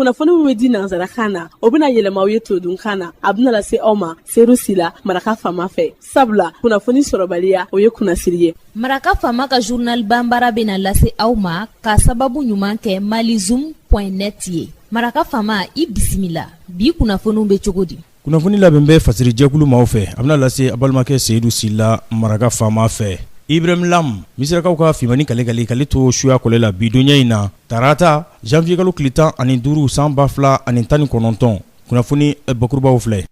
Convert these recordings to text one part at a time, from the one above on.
kunnafoni min bɛ di nanzarakan na o bɛna yɛlɛma aw ye todunkan na a bɛna lase aw ma seeru sila maraka faama fɛ sabula kunnafoni sɔrɔbaliya o ye kunnasiri ye. maraka faama ka journal banbara bɛna lase aw ma ka sababu ɲuman kɛ malizoom.net ye. maraka faama i bisimila bi kunnafoniw bɛ cogo di. kunnafoni labɛn bɛ fasiri jɛkulu maaw fɛ a bɛna lase a balimakɛ seyidu sila maraka faama fɛ. Ibrahim Lam misirakaw ka fimani kale to suya kɔlɛ la bidonya in na tarata janvier kalo tile 15 san 2019 kunnafoni bakurubaw filɛ.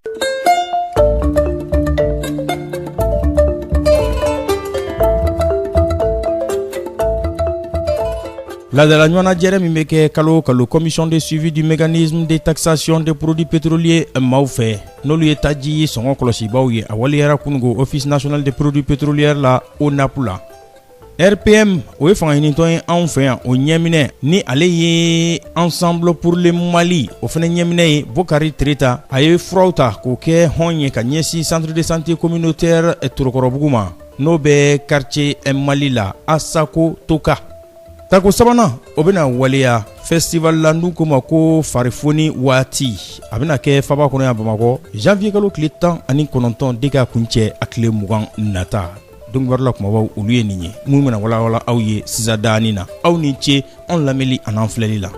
La ɲɔgɔnna jɛrɛ min bɛ kɛ kalo commission de suivi du mécanisme de taxation des produits pétroliers maaw fɛ n'olu ye taji sɔngɔ kɔlɔsibaw ye a waliyara kunungo office national des produits pétroliers la ONAP la. RPM o ye fangaɲinitɔn ye anw fɛ yan o ɲɛminɛ ni ale ye ensemble pour le Mali o fana ɲɛminɛ ye Bokari Tereta a ye furaw ta k'o kɛ hɔn ye ka ɲɛsin centre de santé communautaire Torokɔrɔbugu ma n'o bɛ quartier Mali la Asako Toka. Tako sabanan o bɛna waleya festival la n'u ko ma ko farifoni waati a bɛna kɛ faba kɔnɔ yan Bamakɔ janvier kalo tile 19 de ka kuncɛ a tile 20 nata. Dɔnkibara la kumabaw olu ye nin ye mun bɛna walawala aw ye sisan daani na aw ni ce anw lamɛnli ani an filɛli la.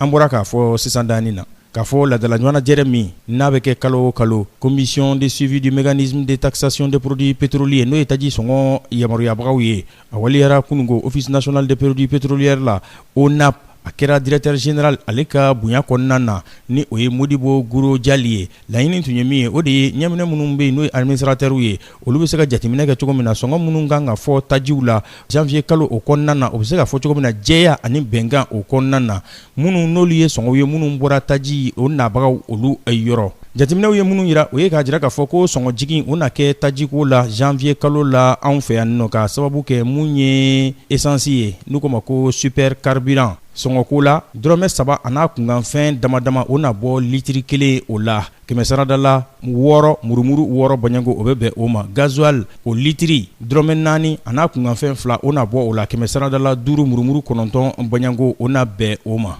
An bɔra k'a fɔ sisan daani na k'a fɔ ladala ɲɔgɔnna jɛrɛ min n'a bɛ kɛ kalo kalo commission de suivi du mécanisme de taxation des produits pétroliers n'o ye taji sɔngɔ yamaruyabagaw ye a waliyara kunungo office national des produits pétroliers la ONAP a kɛra directeur général ale ka bonya kɔnɔna na ni o ye Modibo Guro Jali ye. Laɲini tun ye min ye o de ye ɲɛminɛ minnu bɛ yen n'o ye administrateurs ye olu bɛ se ka jateminɛ kɛ cogo min na sɔngɔ minnu kan ka fɔ tajiw la janvier kalo o kɔnɔna na o bɛ se ka fɔ cogo min na jɛya ani bɛnkan o kɔnɔna na minnu n'olu ye sɔngɔw ye minnu bɔra taji o nabagaw olu yɔrɔ. Jateminɛw ye minnu yira o ye k'a jira k'a fɔ ko sɔngɔ jigin o na kɛ tajiko la janvier kalo la anw fɛ yan nɔ ka sababu kɛ mun ye essence ye n'u ko ma ko super carburant. Sɔngɔko la dɔrɔmɛ 3 a n'a kunkanfɛn damadama o na bɔ litiri 1 o la kɛmɛsarada la 6 murumuru 6 baɲango o bɛ bɛn o ma. Gasoil o litiri dɔrɔmɛ 4 a n'a kunkanfɛn 2 o na bɔ o la kɛmɛsarada la 5 murumuru 9 baɲango o na bɛn o ma.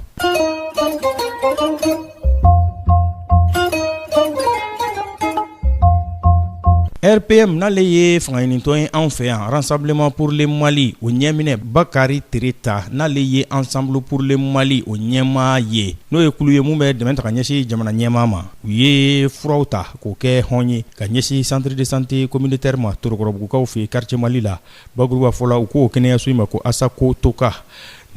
RPM n'ale ye fangaɲinitɔn ye anw fɛ yan Rassemblement pour le Mali o ɲɛminɛ Bakari Tereta n'ale ye ensemble pour le Mali o ɲɛmaa ye n'o ye kulu ye mun bɛ dɛmɛ ta ka ɲɛsin jamana ɲɛmaa ma u ye furaw ta k'o kɛ hɔn ye ka ɲɛsin centre de santé communautaire ma Torokɔrɔbugukaw fɛ quartier Mali la bakuruba fɔla u k'o kɛnɛyaso in ma ko Asako Toka.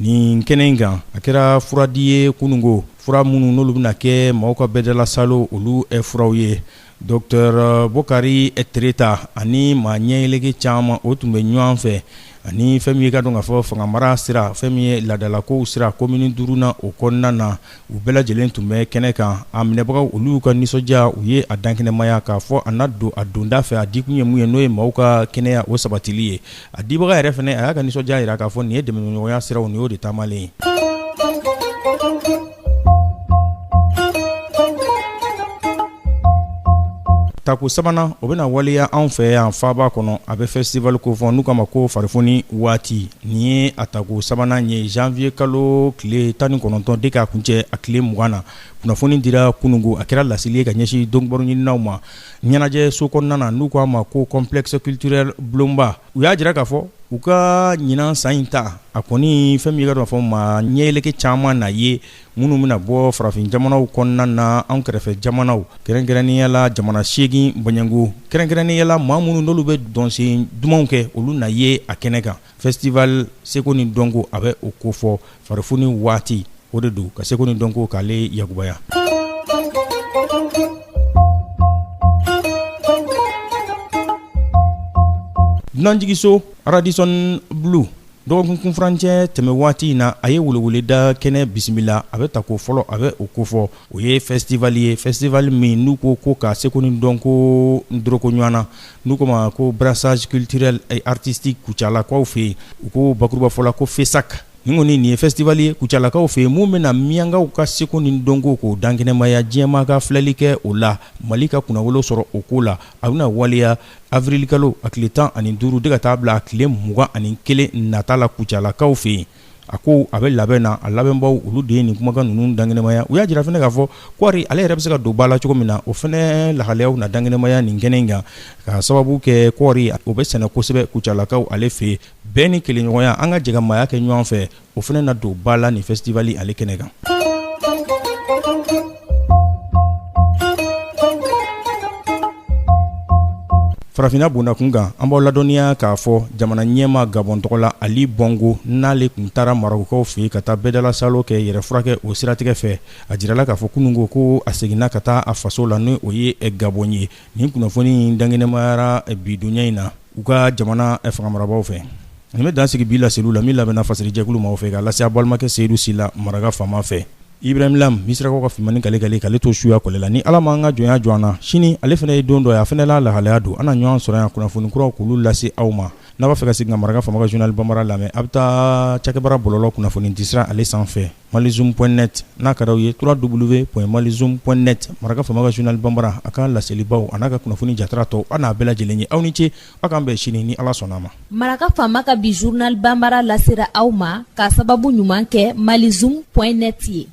Nin kɛnɛ in kan a kɛra furadi ye kunungo fura minnu n'olu bɛna kɛ maaw ka bɛdala salo olu furaw ye. Dr Bokari Tereta ani maa ɲɛyɛlɛki caman o tun bɛ ɲɔgɔn fɛ ani fɛn min ye ka dɔn ka fɔ fangamara sira fɛn min ye ladalakow sira commune 5 na o kɔnɔna na u bɛɛ lajɛlen tun bɛ kɛnɛ kan a minɛbagaw olu ka nisɔndiya u ye a dankɛnɛmaya k'a fɔ a na don a donda fɛ a dikun ye mun ye n'o ye maaw ka kɛnɛya o sabatili ye a dibaga yɛrɛ fɛnɛ a y'a ka nisɔndiya yira k'a fɔ nin ye dɛmɛɲɔgɔnya siraw nin y'o de taamalen ye. Tako sabanan o bɛna waleya anw fɛ yan faba kɔnɔ a bɛ festival ko fɔ n'u kama ko farifoni waati nin ye a tako sabanan ye janvier kalo tile 19 de k'a kuncɛ a tile 20 na kunnafoni dira kunungo a kɛra lasili ye ka ɲɛsin dɔnkibaro ɲininaw ma ɲɛnajɛ so kɔnɔna na n'u k'a ma ko complexe culturel Blomba u y'a jira k'a fɔ u ka ɲinan san in ta a kɔni fɛn min ye ka dɔn fɔ ma ɲɛyɛlɛkɛ caman na ye minnu bɛna bɔ farafin jamanaw kɔnɔna na anw kɛrɛfɛ jamanaw kɛrɛnkɛrɛnnenya la jamana 8 baɲango kɛrɛnkɛrɛnnenya la maa minnu n'olu bɛ dɔnsen dumanw kɛ olu na ye a kɛnɛ kan festival seko ni dɔnko a bɛ o ko fɔ farifoni waati o de don ka seko ni dɔnko k'ale yakubaya. Dunanjigiso Radisson Blu dɔgɔkun kunfurancɛ tɛmɛ waati in na a ye weleweleda kɛnɛ bisimila a bɛ ta ko fɔlɔ a bɛ o ko fɔ o ye festival ye festival min n'u ko ka seko ni dɔnko ndoroko ɲɔgɔn na n'u ko ma ko brassage culturel et artistique kucala k'aw fɛ yen u ko bakuruba fɔla ko FESAC ni kɔni nin ye festival ye kucalakaw fɛ yen mun bɛna miyankaw ka seko ni dɔnko k'o dankɛnɛmaya diɲɛma ka filɛli kɛ o la mali ka kunnawolo sɔrɔ o ko la a bɛna waleya avril kalo a tile 15 de ka taa bila a tile 21 nata la kucalakaw fɛ yen a ko a bɛ labɛn na a labɛnbaw olu de ye nin kumakan ninnu dankɛnɛmaya u y'a jira fɛnɛ k'a fɔ kɔri ale yɛrɛ bɛ se ka don ba la cogo min na o fɛnɛ lahaleyaw na dankɛnɛmaya nin kɛnɛ kan ka sababu kɛ kɔri o bɛ sɛnɛ kosɛbɛ kucalakaw ale fɛ bɛɛ ni kelenɲɔgɔnya an ka jɛgamaya kɛ ɲɔgɔn fɛ o fɛnɛ na don ba la nin festival ale kɛnɛ kan. Farafina bondakun kan an b'aw ladɔnniya k'a fɔ jamana ɲɛma Gabon tɔgɔ la Ali Bongo n'ale tun taara Marokukaw fɛ yen ka taa bɛdala salo kɛ yɛrɛ furakɛ o siratigɛ fɛ a jirala k'a fɔ kunungo ko a seginna ka taa a faso la n'o ye Gabon ye nin kunnafoni dankɛnɛmayara bidonya in na u ka jamana fangamarabaaw fɛ. Nin bɛ dan sigi bi la seliw la min labɛnna fasirijɛkulu maaw fɛ k'a lase a balimakɛ Seyidu Sila maraka faama fɛ. Ibrahim Lam misirakaw ka fimani kale to suya kɔlɛ la ni ala ma an ka jɔnya jɔ an na sini ale fana ye don dɔ ye a fana la lahalaya don an na ɲɔgɔn sɔrɔ yan kunnafoni kuraw k'olu lase aw ma n'a b'a fɛ ka segin ka maraka faama ka journal Bambara lamɛn a bɛ taa cakɛbara bɔlɔlɔ kunnafoni disira ale sanfɛ malizoom.net n'a ka d'aw ye www.malizoom.net maraka faama ka journal Bambara a ka laselibaw a n'a ka kunnafoni jatara tɔw a n'a bɛɛ lajɛlen ye aw ni ce aw k'an bɛn sini ni ala sɔnna ma. Maraka faama ka bi journal Bambara lasera aw ma k'a sababu ɲuman kɛ malizoom.net ye.